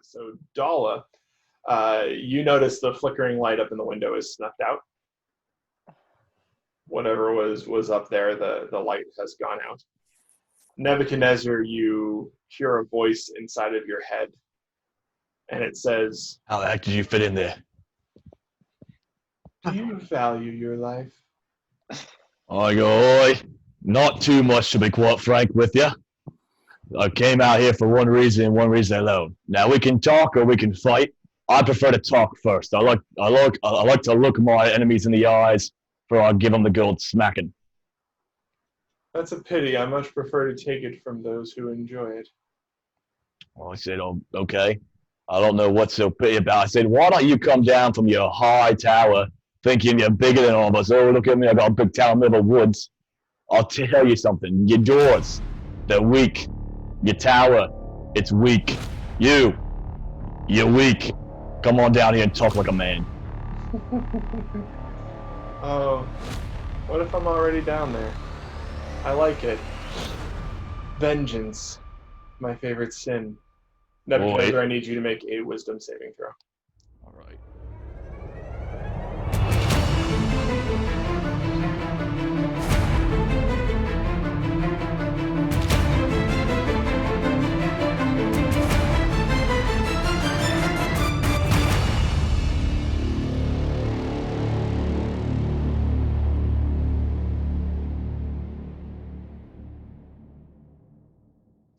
So Dala, you notice the flickering light up in the window is snuffed out. Whatever was up there, the light has gone out. Nebuchadnezzar, you hear a voice inside of your head, and it says, "How the heck did you fit in there?" "Do you value your life?" I go, "Oi, not too much to be quite frank with you. I came out here for one reason and one reason alone. Now we can talk or we can fight. I prefer to talk first. I like to look my enemies in the eyes before I give them the good smacking." That's a pity. I much prefer to take it from those who enjoy it. Well, I said, "Oh, okay. I don't know what's so pity about." I said, "Why don't you come down from your high tower thinking you're bigger than all of us? Oh, look at me. I got a big tower in the middle of the woods. I'll tell you something. Your doors, they're weak. Your tower, it's weak. You're weak. Come on down here and talk like a man." Oh, what if I'm already down there? I like it. Vengeance, my favorite sin. Nebuchadnezzar, I need you to make a wisdom saving throw. All right.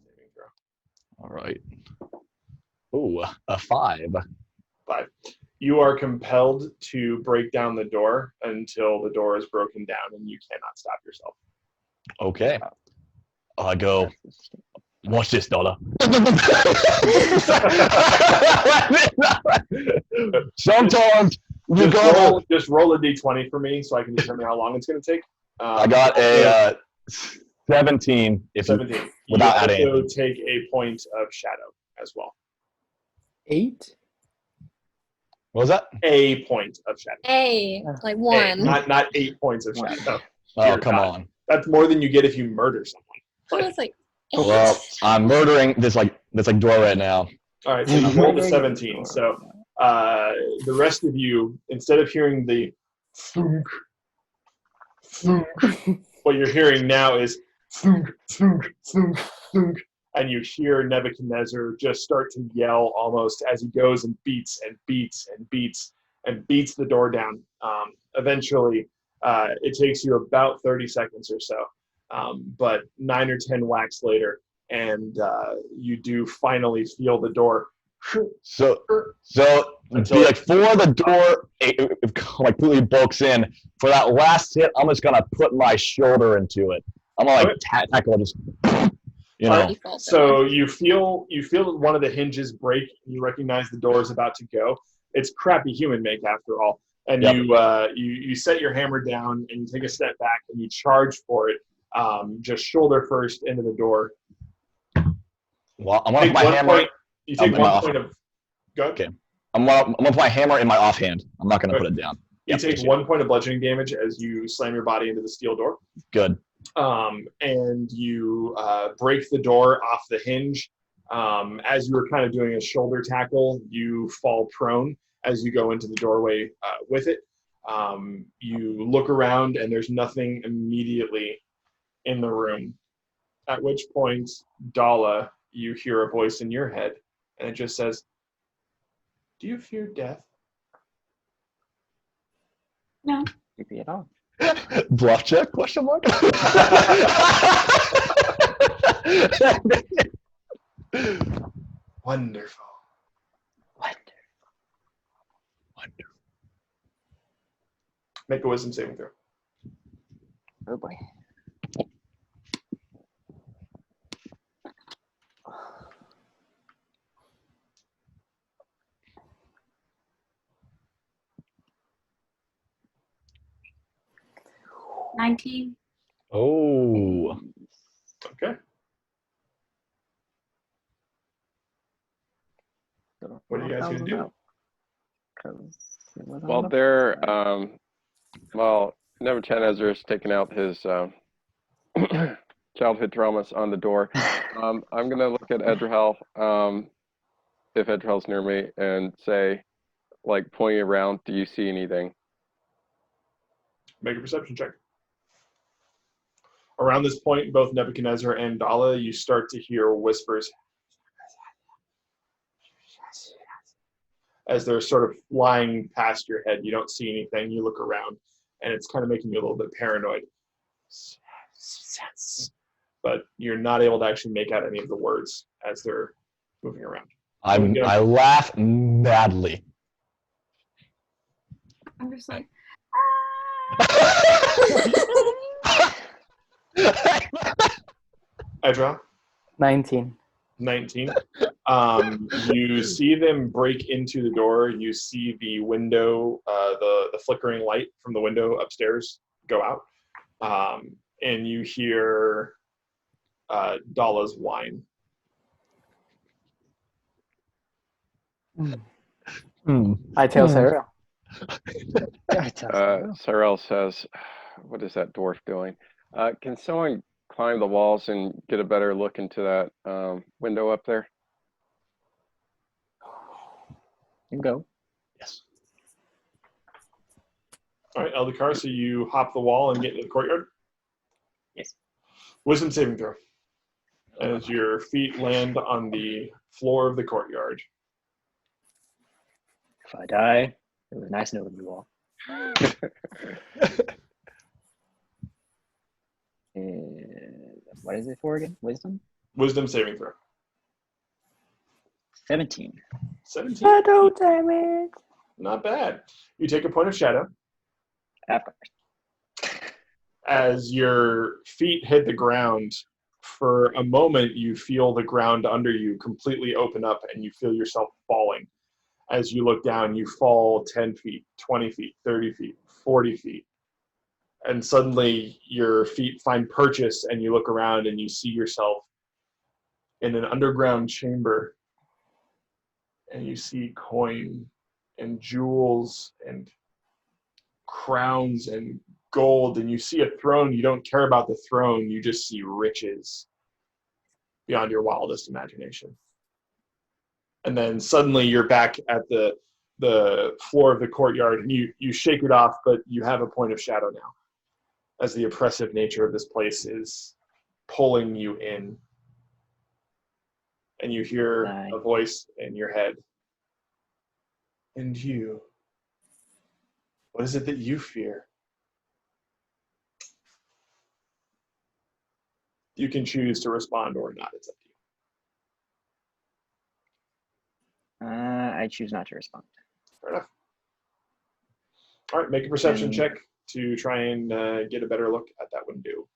Saving throw. All right. Ooh, a 5. 5. You are compelled to break down the door until the door is broken down and you cannot stop yourself. Okay. I go, "Watch this, Dollar." Sometimes you just roll a d20 for me so I can determine how long it's going to take. I got a 17. 17. Without adding you also anything. take a point of shadow as well. 8? What was that? A point of shadow. Like 1. Not 8 points of shadow. Oh, come on. That's more than you get if you murder someone. I was like 8. Well, I'm murdering this door right now. All right, so you rolled a 17. So the rest of you, instead of hearing the thunk, thunk, what you're hearing now is thunk, thunk, thunk, thunk, and you hear Nebuchadnezzar just start to yell almost as he goes and beats and beats and beats and beats the door down. Eventually, it takes you about 30 seconds or so, but 9 or 10 whacks later, and you do finally feel the door. So before the door it completely bulks in, for that last hit, I'm just gonna put my shoulder into it. I'm gonna tackle just, you know. So you feel one of the hinges break. And you recognize the door is about to go. It's crappy human make after all, and you set your hammer down and you take a step back and you charge for it, just shoulder first into the door. Well, I'm gonna put my hammer. You take 1 point of. Go ahead. Okay. I'm gonna put my hammer in my offhand. I'm not gonna put it down. You take 1 point of bludgeoning damage as you slam your body into the steel door. Good. And you break the door off the hinge. As you were kind of doing a shoulder tackle, you fall prone as you go into the doorway with it. You look around and there's nothing immediately in the room. At which point, Dala, you hear a voice in your head, and it just says, "Do you fear death?" No. Creepy at all. Bluff check? Question mark. Wonderful. Make a wisdom saving throw. Oh boy. $19. Oh. Okay. What are you guys going to do? Well, Nebuchadnezzar is taking out his childhood traumas on the door. I'm going to look at Edrahel. if Edrell's near me and say, like, pointing around, do you see anything? Make a perception check. Around this point, both Nebuchadnezzar and Dala, you start to hear whispers as they're sort of flying past your head. You don't see anything. You look around, and it's kind of making you a little bit paranoid. But you're not able to actually make out any of the words as they're moving around. I laugh madly. I'm just like, Edra, 19. 19. You see them break into the door. You see the window, the flickering light from the window upstairs go out. And you hear Dala's whine. I tell Sarah. Sorrel says, what is that dwarf doing? Can someone climb the walls and get a better look into that window up there? You go. Yes. All right, Eldikar, so you hop the wall and get into the courtyard? Yes. Wisdom saving throw. As your feet land on the floor of the courtyard. If I die, it was nice knowing you all. What is it for again? Wisdom? Wisdom saving throw. 17. 17. Shadow damage. Not bad. You take a point of shadow. After. As your feet hit the ground, for a moment you feel the ground under you completely open up and you feel yourself falling. As you look down, you fall 10 feet, 20 feet, 30 feet, 40 feet. And suddenly your feet find purchase and you look around and you see yourself in an underground chamber. And you see coin and jewels and crowns and gold. And you see a throne. You don't care about the throne. You just see riches beyond your wildest imagination. And then suddenly you're back at the floor of the courtyard, and you shake it off, but you have a point of shadow now, as the oppressive nature of this place is pulling you in. And you hear a voice in your head. And you, what is it that you fear? You can choose to respond or not. It's up to you. I choose not to respond. Fair enough. All right, make a perception check to try and get a better look at that window.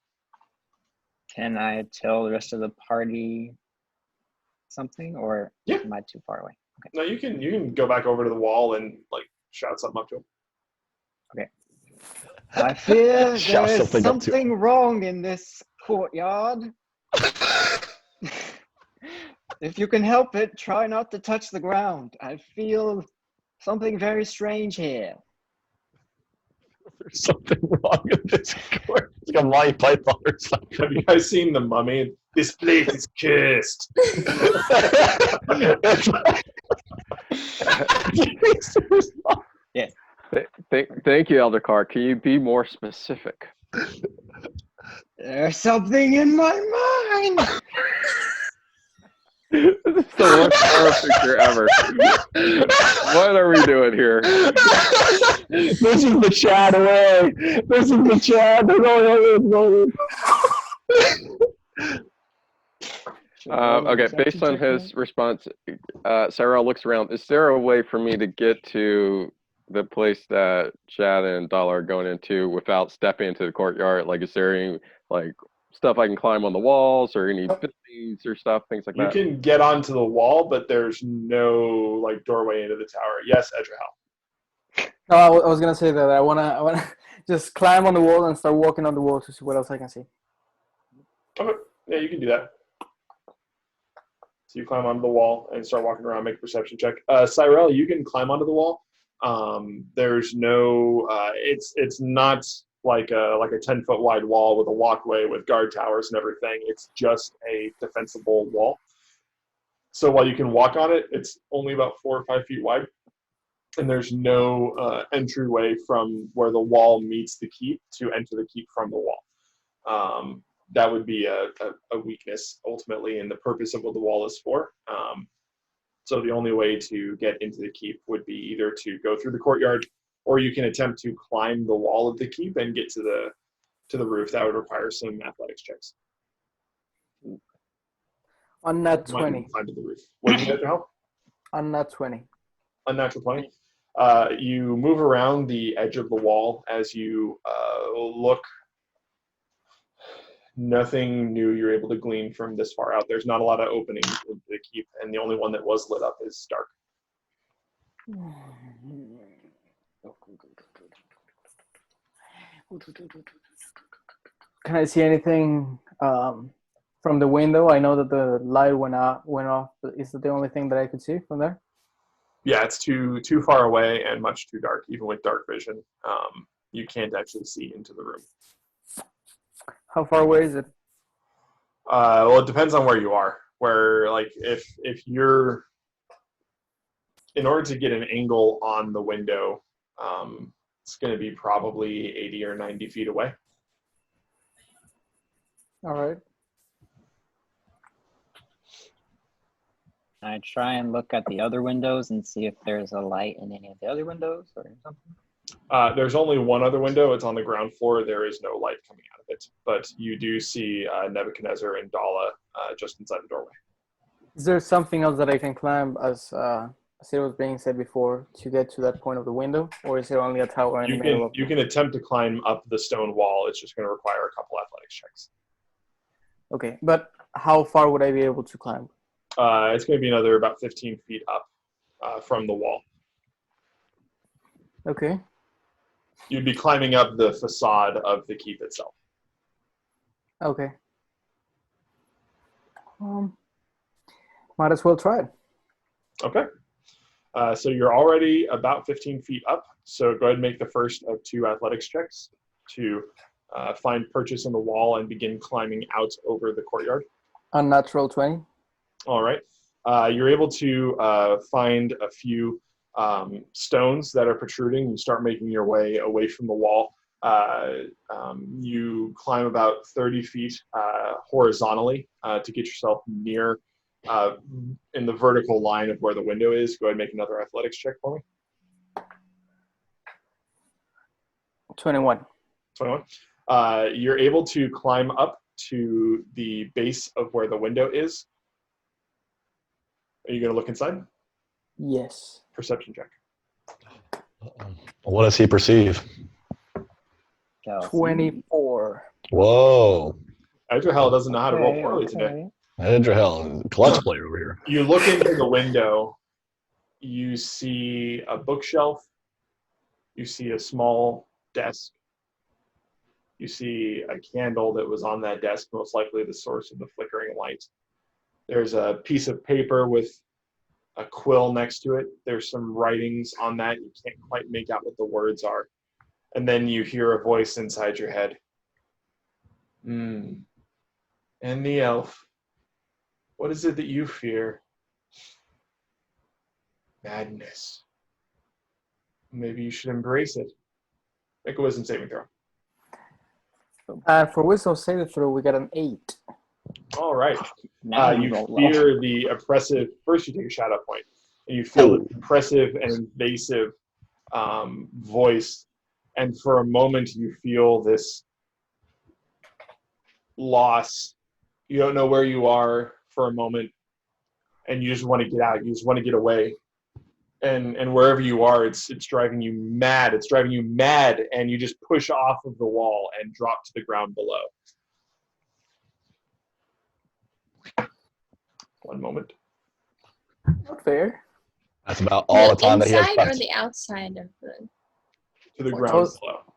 Can I tell the rest of the party something, or am I too far away? Okay. No, you can go back over to the wall and like shout something up to him. Okay. I fear Shout there is something up to something wrong in this courtyard. If you can help it, try not to touch the ground. I feel something very strange here. There's something wrong with this court. It's like a Monty Python or something. Have you guys seen The Mummy? This place is cursed. Yes. Thank you, Elder Carr. Can you be more specific? There's something in my mind. This is the worst horror picture ever. What are we doing here? This is the Chad way. This is the Chad. Okay, based on his response, Sarah looks around. Is there a way for me to get to the place that Chad and Dollar are going into without stepping into the courtyard? Like, is there any like stuff I can climb on the walls, or any buildings or stuff, things like that? You can get onto the wall, but there's no like doorway into the tower. Yes, Edrahal. No, I was gonna say that I wanna just climb on the wall and start walking on the wall to see what else I can see. Okay, yeah, you can do that. So you climb onto the wall and start walking around. Make a perception check. Cyrell, you can climb onto the wall. There's no. It's not like a 10-foot wide wall with a walkway with guard towers and everything. It's just a defensible wall. So while you can walk on it, it's only about 4 or 5 feet wide, and there's no entryway from where the wall meets the keep to enter the keep from the wall. That would be a weakness ultimately in the purpose of what the wall is for. So the only way to get into the keep would be either to go through the courtyard, or you can attempt to climb the wall of the keep and get to the roof. That would require some athletics checks. On nat You might 20. climb to the roof. What do you get to help? On nat 20. Unnatural 20. You move around the edge of the wall as you look. Nothing new you're able to glean from this far out. There's not a lot of openings into the keep, and the only one that was lit up is dark. Can I see anything from the window? I know that the light went off, but is that the only thing that I could see from there? Yeah, it's too far away and much too dark, even with dark vision. You can't actually see into the room. How far away is it? Well, it depends on where you are. Where, like, if you're, in order to get an angle on the window, it's going to be probably 80 or 90 feet away. All right. I try and look at the other windows and see if there's a light in any of the other windows or something. There's only one other window. It's on the ground floor. There is no light coming out of it. But you do see Nebuchadnezzar and Dala just inside the doorway. Is there something else that I can climb, as it was being said before, to get to that point of the window? Or is there only a tower in the middle of You can attempt to climb up the stone wall. It's just going to require a couple athletics checks. Okay, but how far would I be able to climb? It's going to be another about 15 feet up from the wall. Okay. You'd be climbing up the facade of the keep itself. Okay. Might as well try it. Okay. So you're already about 15 feet up. So go ahead and make the first of 2 athletics checks to find purchase in the wall and begin climbing out over the courtyard. Unnatural 20. All right. You're able to find a few stones that are protruding. You start making your way away from the wall. You climb about 30 feet horizontally to get yourself near in the vertical line of where the window is. Go ahead and make another athletics check for me. 21. 21. You're able to climb up to the base of where the window is. Are you going to look inside? Yes. Perception check. What does he perceive? 24. Whoa. Hell doesn't know how to roll poorly today. Edrahel, clutch player over here. You look into the window. You see a bookshelf. You see a small desk. You see a candle that was on that desk, most likely the source of the flickering light. There's a piece of paper with a quill next to it. There's some writings on that. You can't quite make out what the words are. And then you hear a voice inside your head. And the elf. What is it that you fear? Madness. Maybe you should embrace it. Make a wisdom saving throw. For wisdom saving throw, we got an 8. All right. Now You roll fear the oppressive. First, you take a shadow point, and you feel the oppressive and invasive voice. And for a moment, you feel this loss. You don't know where you are for a moment, and you just want to get out. You just want to get away. And wherever you are, it's driving you mad. It's driving you mad, and you just push off of the wall and drop to the ground below. One moment. Not fair. That's about all the time that he has inside or left. the outside of the? To the ground below. I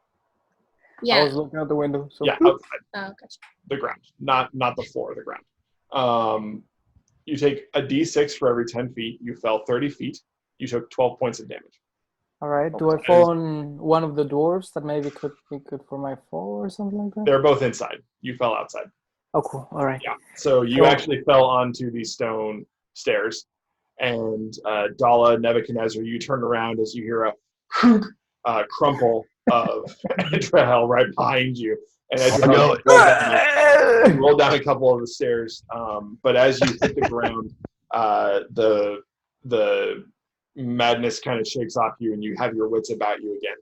Yeah. was looking out the window. So Yeah, outside Oh, gotcha. the ground, not the floor, the ground. You take a d6 for every 10 feet. You fell 30 feet. You took 12 points of damage. All right. Do I fall on one of the doors that maybe could be good for my fall or something like that? They're both inside. You fell outside. Oh, cool. All right. Yeah. So you Cool. actually fell onto the stone stairs. And Dala, Nebuchadnezzar, you turn around as you hear a crumple of Edrahel right behind you. And Edrahel roll down a couple of the stairs. But as you hit the ground, the madness kind of shakes off you, and you have your wits about you again.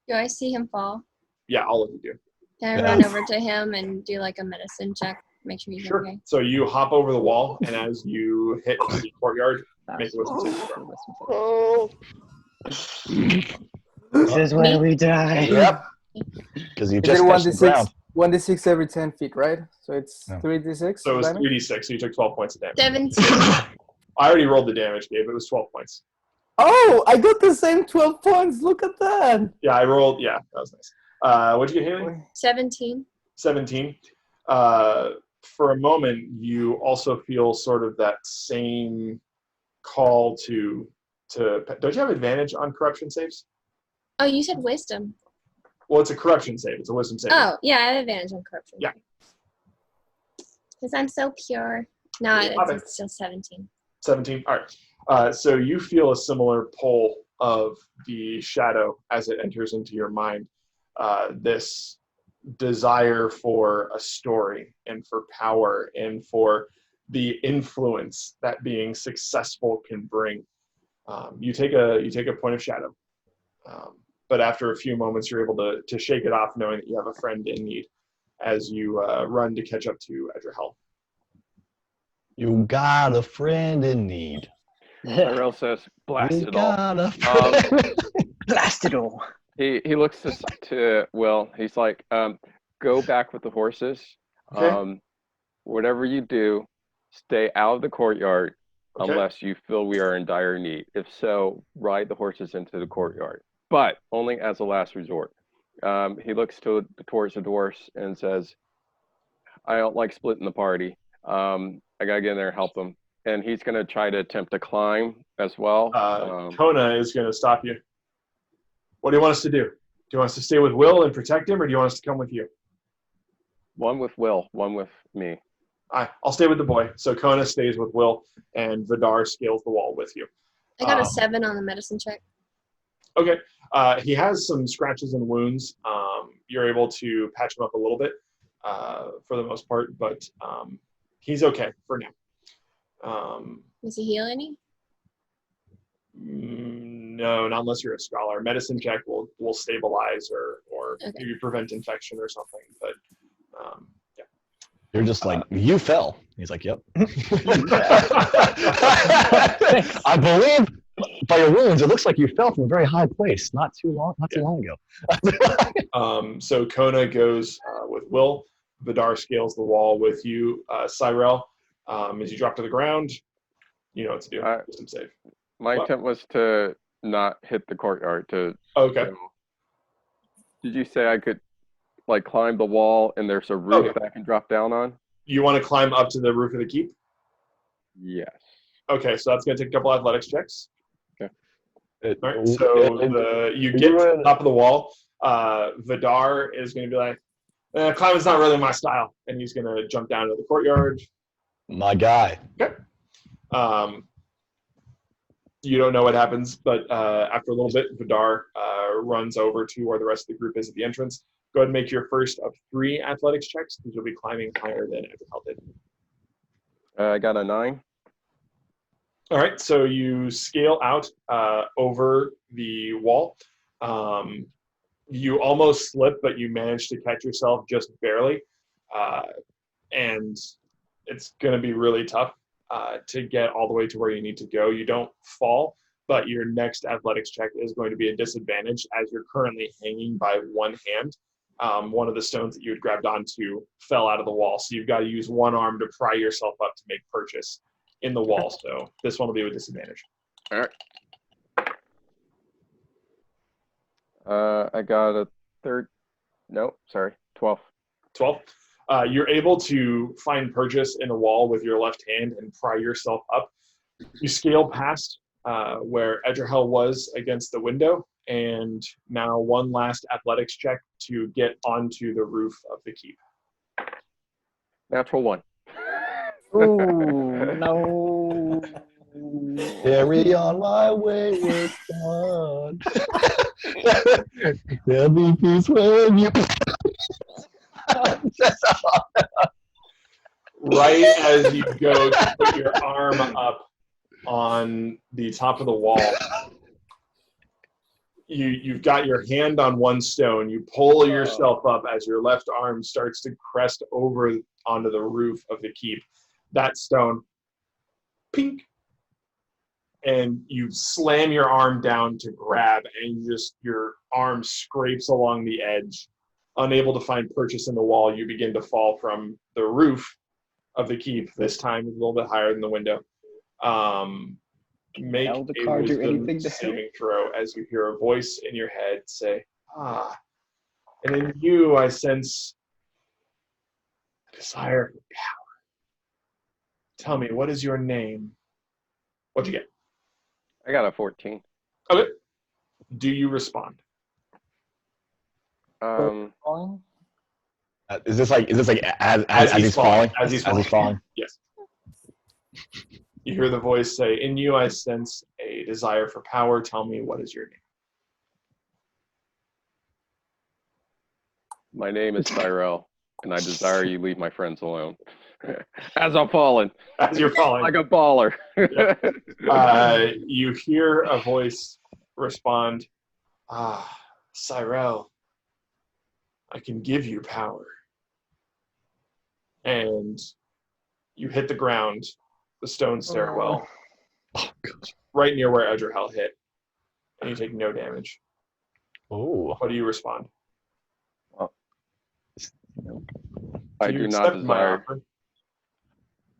Do I see him fall? Yeah, all of you do. Can I run over to him and do like a medicine check? Make sure he's Sure. okay. So you hop over the wall, and as you hit the courtyard, make a wisdom saving throw. This is where we die. Yep. Because you Is just it touched the ground. 1d6 every 10 feet, right? So it's No. 3d6? So it was Simon? 3d6, so you took 12 points of damage. 17. I already rolled the damage, Gabe. It was 12 points. Oh, I got the same 12 points. Look at that. Yeah, I rolled. Yeah, that was nice. What'd you get, Haley? 17. 17. For a moment, you also feel sort of that same call to. Don't you have advantage on corruption saves? Oh, you said wisdom. Well, it's a corruption save. It's a wisdom save. Oh, yeah, I have advantage on corruption. Yeah. Because I'm so pure. No, Okay. it's still 17. 17. All right. So you feel a similar pull of the shadow as it enters into your mind. This desire for a story and for power and for the influence that being successful can bring. You take a point of shadow, but after a few moments, you're able to shake it off, knowing that you have a friend in need as you run to catch up to Edrahel. You got a friend in need. Gabriel says, blast You it all. got a friend. Blast it all. He looks to Will. He's like, go back with the horses. Okay. Whatever you do, stay out of the courtyard Okay. unless you feel we are in dire need. If so, ride the horses into the courtyard, but only as a last resort. He looks towards the dwarfs and says, I don't like splitting the party. I gotta get in there and help them. And he's gonna try to attempt to climb as well. Kona is going to stop you. What do you want us to do? Do you want us to stay with Will and protect him, or do you want us to come with you? One with Will, one with me. I'll stay with the boy. So Kona stays with Will, and Vidar scales the wall with you. I got a 7 on the medicine check. Okay. He has some scratches and wounds. You're able to patch him up a little bit for the most part, but he's okay for now. Does he heal any? No, not unless you're a scholar. Medicine check will stabilize or Okay. maybe prevent infection or something. But yeah. You're just like, you fell. He's like, yep. I believe by your wounds, it looks like you fell from a very high place not too long ago. So Kona goes with Will. Vidar scales the wall with you, Cyrell. As you drop to the ground, you know what to do. Wisdom save. My attempt was to not hit the courtyard. Okay. Did you say I could like climb the wall and there's a roof that I can drop down on? You want to climb up to the roof of the keep? Yes. Okay, so that's going to take a couple athletics checks. Okay. All right, so you get to the top of the wall. Vidar is going to be like, climbing's not really my style. And he's going to jump down to the courtyard. My guy. Okay. You don't know what happens, but after a little bit, Vidar runs over to where the rest of the group is at the entrance. Go ahead and make your first of 3 athletics checks, because you'll be climbing higher than Edrahel did. I got a 9. All right, so you scale out over the wall. You almost slip, but you manage to catch yourself just barely. And it's going to be really tough to get all the way to where you need to go. You don't fall, but your next athletics check is going to be a disadvantage as you're currently hanging by one hand. One of the stones that you had grabbed onto fell out of the wall, so you've got to use one arm to pry yourself up to make purchase in the wall. So this one will be with disadvantage. All right. I got a 12. 12. You're able to find purchase in the wall with your left hand and pry yourself up. You scale past where Edrahel was against the window, and now one last athletics check to get onto the roof of the keep. Natural 1. Ooh, no. Carry on my wayward son. There'll be peace when you. Right as you go to put your arm up on the top of the wall, you've got your hand on one stone. You pull yourself up as your left arm starts to crest over onto the roof of the keep. That stone, pink, and you slam your arm down to grab, and just your arm scrapes along the edge. Unable to find purchase in the wall, you begin to fall from the roof of the keep. This time a little bit higher than the window. Make a wisdom saving throw as you hear a voice in your head say, and in you I sense a desire for power. Tell me, what is your name? What'd you get? I got a 14. Okay. Do you respond? Is this like as he's falling? As he's falling. Yes. You hear the voice say, in you I sense a desire for power. Tell me, what is your name? My name is Tyrell, and I desire you leave my friends alone. As I'm falling. As you're falling. Like a baller. You hear a voice respond, Cyrell, I can give you power. And you hit the ground, the stone stairwell, right near where Edgerhell hit, and you take no damage. Oh. What do you respond? I do not desire.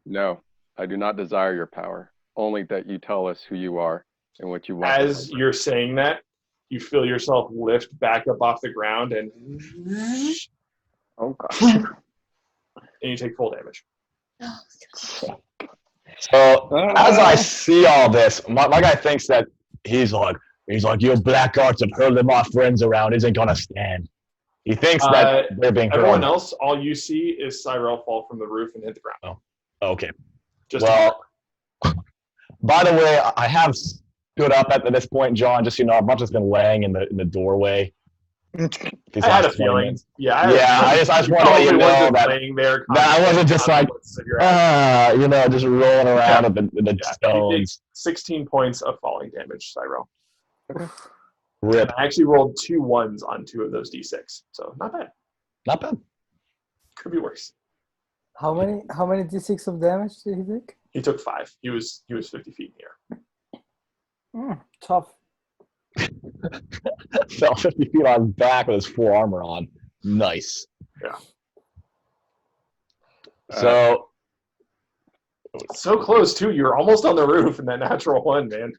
No, I do not desire your power. Only that you tell us who you are and what you want. As you're saying that, you feel yourself lift back up off the ground, and Oh gosh. and you take full damage. So as I see all this, my guy thinks that he's like, your black arts of hurling my friends around isn't gonna stand. He thinks that they're being hurled. Everyone else, all you see is Cyrell fall from the roof and hit the ground. Oh, okay. Just by the way, I have stood up at this point, John. Just I'm not just been laying in the doorway. I had a feeling. I just want to let you know that I wasn't just like, just rolling around in the stones. 16 points of falling damage, Cyrell. Rip. I actually rolled 2 1s on 2 of those d6, so not bad. Not bad. Could be worse. How many d6 of damage did he take? He took 5. He was 50 feet in the air. Tough. Fell 50 feet on his back with his full armor on. Nice. Yeah. So close too. You're almost on the roof in that natural one, man.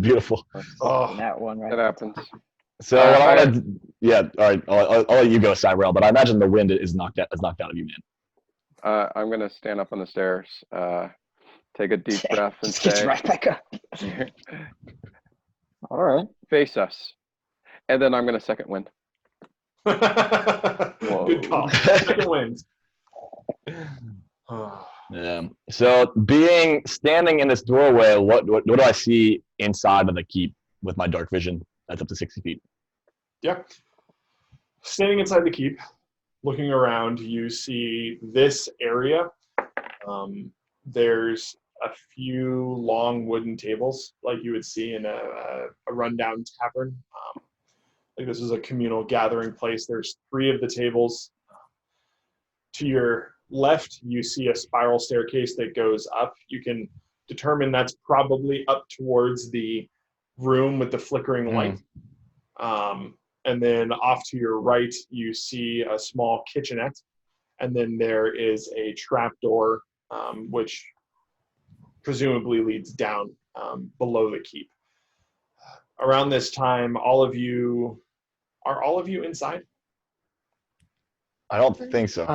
Beautiful. Oh, That one right. That happens. So what I want to, all right, I'll let you go, Cyrell, but I imagine the wind is knocked out of you, man. I'm gonna stand up on the stairs, take a deep breath, and Gets say, right back up. All right. face us. And then I'm gonna second wind. good call. Second wind. Yeah. So standing in this doorway, what do I see inside of the keep with my dark vision? That's up to 60 feet. Yeah. Standing inside the keep, looking around, you see this area. There's a few long wooden tables like you would see in a rundown tavern. Like this is a communal gathering place. There's 3 of the tables. To your left, you see a spiral staircase that goes up. You can determine that's probably up towards the room with the flickering light. And then off to your right, you see a small kitchenette. And then there is a trapdoor, which presumably leads down below the keep. Around this time, are all of you inside? I don't think so.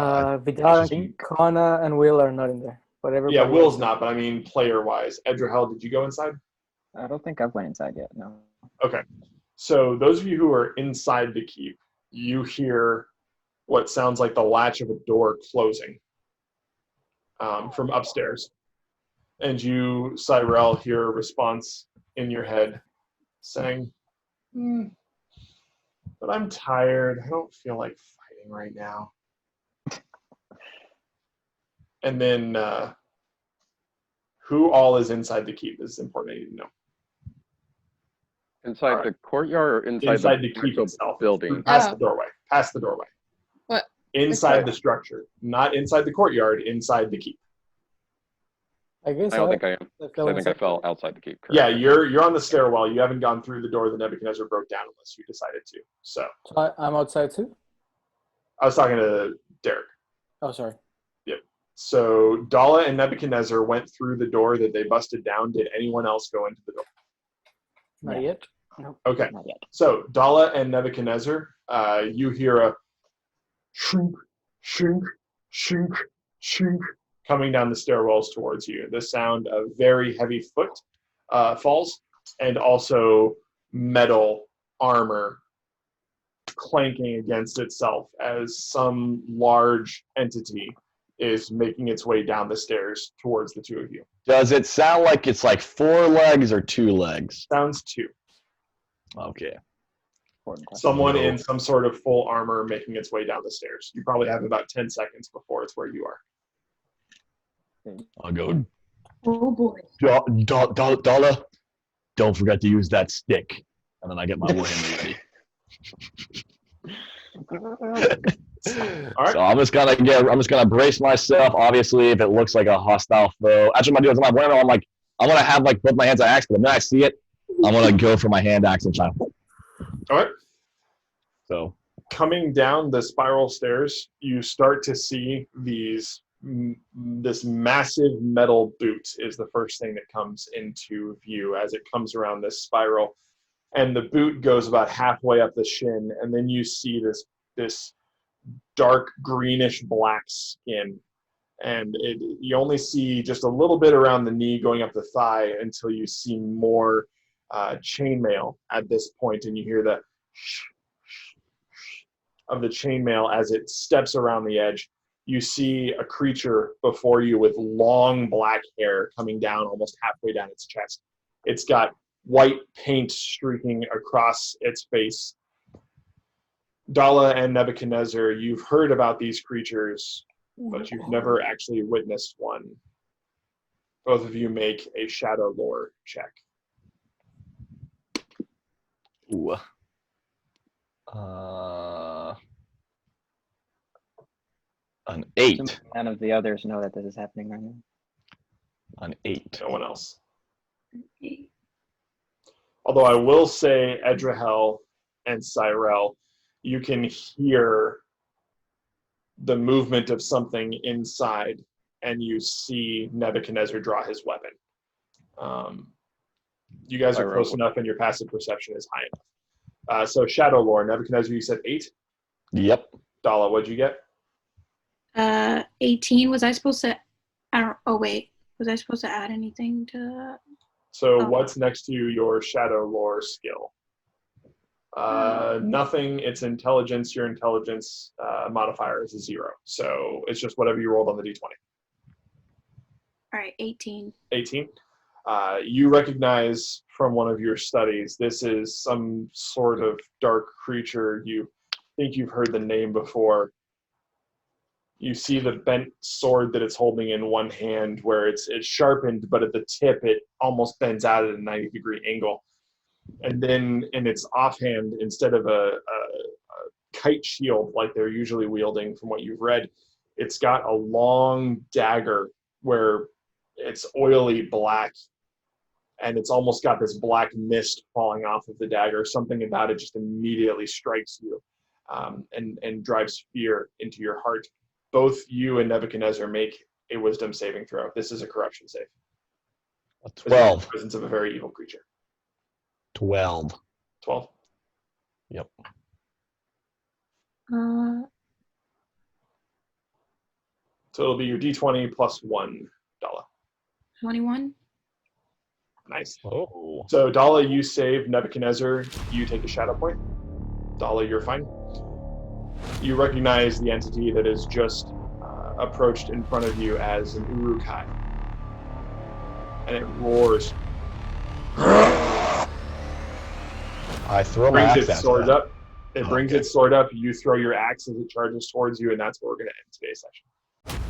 Vidal, Kana, and Will are not in there. But everybody Yeah, Will's not, but I mean player-wise. Edgerhell, did you go inside? I don't think I've went inside yet. No. Okay. So those of you who are inside the keep, you hear what sounds like the latch of a door closing. from upstairs. And you, Cyrell, hear a response in your head saying, but I'm tired. I don't feel like fighting right now. And then who all is inside the keep is important. I need to know. Inside the courtyard or inside the keep itself, building? Past the doorway. Past the doorway. What? Inside the structure. Not inside the courtyard, inside the keep. I guess I don't think I am. 'Cause I think I fell outside the keep. Correct. Yeah, you're on the stairwell. You haven't gone through the door that Nebuchadnezzar broke down unless you decided to. So I'm outside too? I was talking to Derek. Oh, sorry. Yep. So Dala and Nebuchadnezzar went through the door that they busted down. Did anyone else go into the door? Not yet. No. Okay. Not yet. So Dala and Nebuchadnezzar, you hear a shunk, shunk, shunk, shunk coming down the stairwells towards you. The sound of very heavy foot falls, and also metal armor clanking against itself as some large entity is making its way down the stairs towards the two of you. Does it sound like it's like 4 legs or 2 legs? Sounds two. Okay. Someone in some sort of full armor making its way down the stairs. You probably have about 10 seconds before it's where you are. I'll go. Oh boy. Dollar, don't forget to use that stick. And then I get my warhammer ready. All right. So I'm just gonna brace myself. Obviously, if it looks like a hostile foe, actually, what I'm gonna do is my warhammer. I'm gonna have like both my hands on axe, but the minute I see it, I'm gonna go for my hand axe and try. All right. So coming down the spiral stairs, you start to see this massive metal boot is the first thing that comes into view as it comes around this spiral. And the boot goes about halfway up the shin, and then you see this dark greenish black skin. And you only see just a little bit around the knee going up the thigh until you see more chainmail at this point, and you hear the of the chainmail as it steps around the edge. You see a creature before you with long black hair coming down almost halfway down its chest. It's got white paint streaking across its face. Dala and Nebuchadnezzar, you've heard about these creatures, but you've never actually witnessed one. Both of you make a shadow lore check. ooh. An 8. None of the others know that this is happening right now. An 8. No one else. Although I will say, Edrahel and Cyrell, you can hear the movement of something inside, and you see Nebuchadnezzar draw his weapon. You guys are close enough, and your passive perception is high enough. So Shadow Lore, Nebuchadnezzar, you said 8? Yep. Dala, what'd you get? 18. Was I supposed to? Oh wait. Was I supposed to add anything to that? So what's next to your Shadow Lore skill? Nothing. It's intelligence. Your intelligence modifier is a 0. So it's just whatever you rolled on the d20. All right, 18. 18. You recognize from one of your studies, this is some sort of dark creature. You think you've heard the name before. You see the bent sword that it's holding in one hand where it's sharpened, but at the tip it almost bends out at a 90-degree angle. And then in its offhand, instead of a kite shield like they're usually wielding from what you've read, it's got a long dagger where it's oily black, and it's almost got this black mist falling off of the dagger. Something about it just immediately strikes you and drives fear into your heart. Both you and Nebuchadnezzar make a wisdom saving throw. This is a corruption save. 12. In the presence of a very evil creature. 12. 12. Yep. So it'll be your d20 plus $1. 21. Nice. Oh. So Dala, you save. Nebuchadnezzar, you take a shadow point. Dala, you're fine. You recognize the entity that is just approached in front of you as an urukai. And it roars. I throw my Brings axe its after sword that. up. It brings its sword up. You throw your axe as it charges towards you, and that's where we're going to end today's session.